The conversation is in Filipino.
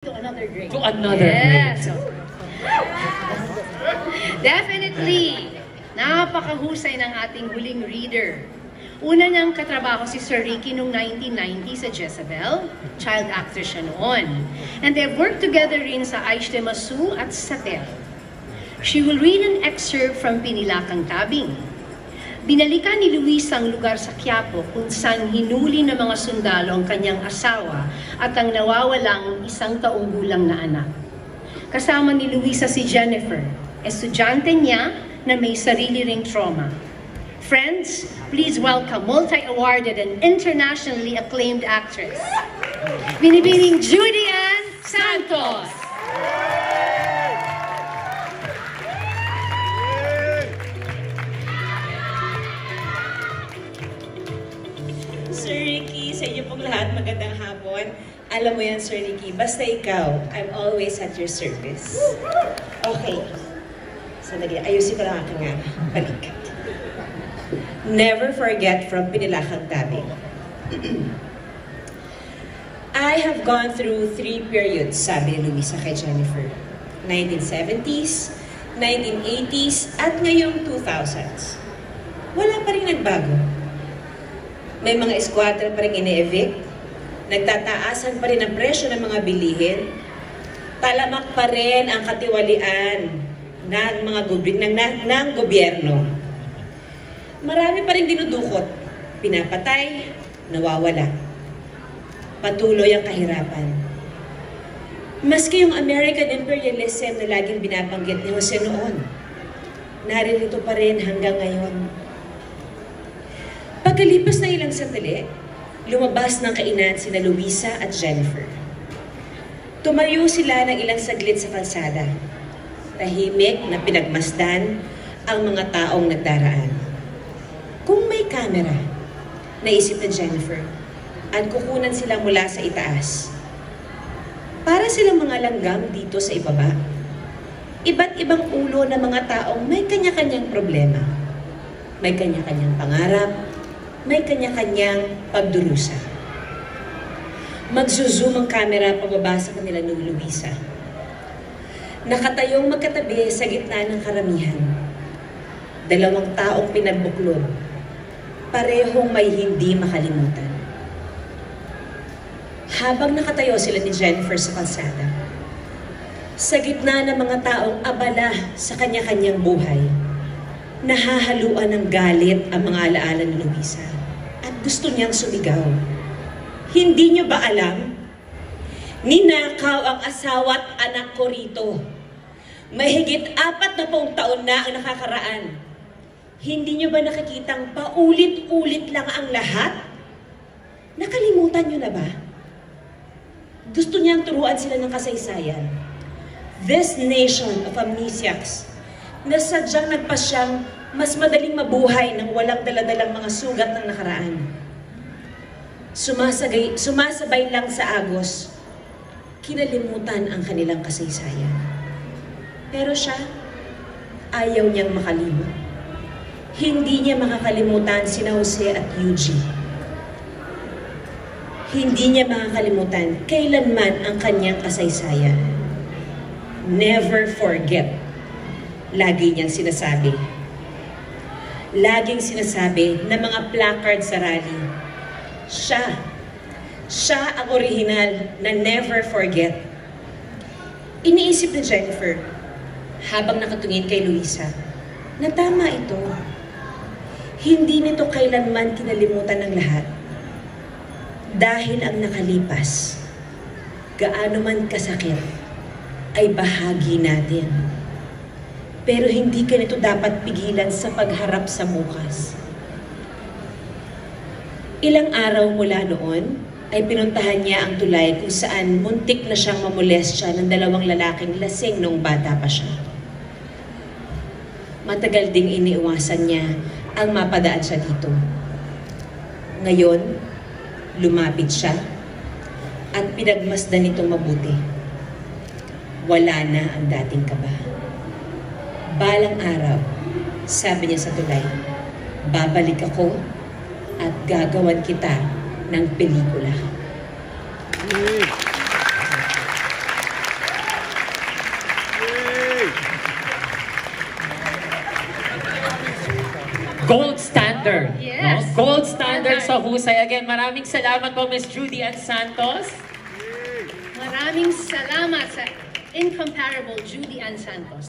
to another grade. To another yes. grade. Definitely, napakahusay ng ating huling reader. Una niyang katrabaho si Sir Ricky noong 1990 sa Jezebel. Child actor siya noon. And they've worked together rin sa Aish de Masu at Satel. She will read an excerpt from Pinilakang Tabing. Binalikan ni Luis ang lugar sa Quiapo kung saan hinuli ng mga sundalo ang kanyang asawa at ang nawawalang 1 taong gulang na anak. Kasama ni Luisa si Jennifer, estudyante niya na may sarili ring trauma. Friends, please welcome multi-awarded and internationally acclaimed actress, Binibining Judy Ann Santos. Sir Ricky, sa inyo pong lahat, magandang hapon. Alam mo yan, Sir Ricky, basta ikaw, I'm always at your service. Okay. Sandali, ayusin ko lang aking balikat. Never forget from Pinilakang Tabing. I have gone through 3 periods, sabi ni Luisa kay Jennifer. 1970s, 1980s, at ngayong 2000s. Wala pa rin nagbago. May mga squatter pa rin ine-evict, nagtataasan pa rin ang presyo ng mga bilihin, talamak pa rin ang katiwalian ng mga ng gobyerno. Marami pa rin dinudukot, pinapatay, nawawala. Patuloy ang kahirapan. Maski yung American imperialism na laging binabanggit ni Jose noon, naririto pa rin hanggang ngayon. Pagkalipas na ilang sandali, lumabas ng kainan sina Luisa at Jennifer. Tumayo sila ng ilang saglit sa kalsada. Tahimik na pinagmasdan ang mga taong nagdaraan. Kung may kamera, naisip ni Jennifer, at kukunan sila mula sa itaas. Para silang mga langgam dito sa ibaba. Iba't ibang ulo ng mga taong may kanya-kanyang problema. May kanya-kanyang pangarap, may kanya-kanyang pagdurusa. Magzo-zoom ang camera pababa sa kanila ni Luisa. Nakatayong magkatabi sa gitna ng karamihan. 2 taong pinagbuklod, parehong may hindi makalimutan. Habang nakatayo sila ni Jennifer sa kalsada, sa gitna ng mga taong abala sa kanya-kanyang buhay, nahahaluan ng galit ang mga alaala ni Luisa at gusto niyang sumigaw. Hindi niyo ba alam? Ninakaw ang asawa at anak ko rito. Mahigit 40 taon na ang nakakaraan. Hindi niyo ba nakikitang paulit-ulit lang ang lahat? Nakalimutan niyo na ba? Gusto niyang turuan sila ng kasaysayan. This nation of amnesiacs na sadyang nagpasyang mas madaling mabuhay nang walang daladalang mga sugat ng nakaraan. Sumasabay lang sa agos, kinalimutan ang kanilang kasaysayan. Pero siya, ayaw niyang makalimot. Hindi niya makakalimutan sina Jose at Eugene. Hindi niya makakalimutan kailanman ang kanyang kasaysayan. Never forget. Lagi niyang sinasabi. Laging sinasabi ng mga placard sa rally. Siya ang orihinal na never forget. Iniisip ni Jennifer, habang nakatingin kay Luisa, na tama ito. Hindi nito kailanman kinalimutan ng lahat. Dahil ang nakalipas, gaano man kasakit, ay bahagi natin. Pero hindi ka nito dapat pigilan sa pagharap sa bukas. Ilang araw mula noon, ay pinuntahan niya ang tulay kung saan muntik na siyang mamolestya ng 2 lalaking lasing noong bata pa siya. Matagal ding iniiwasan niya ang mapadaan siya dito. Ngayon, lumapit siya at pinagmasdan nitong mabuti. Wala na ang dating kaba. Balang araw, sabi niya sa tulay, babalik ako at gagawan kita ng pelikula. gold standard. Yes. No? Gold standard sa husay. Again, maraming salamat po, Miss Judy Ann Santos. Maraming salamat sa incomparable Judy Ann Santos.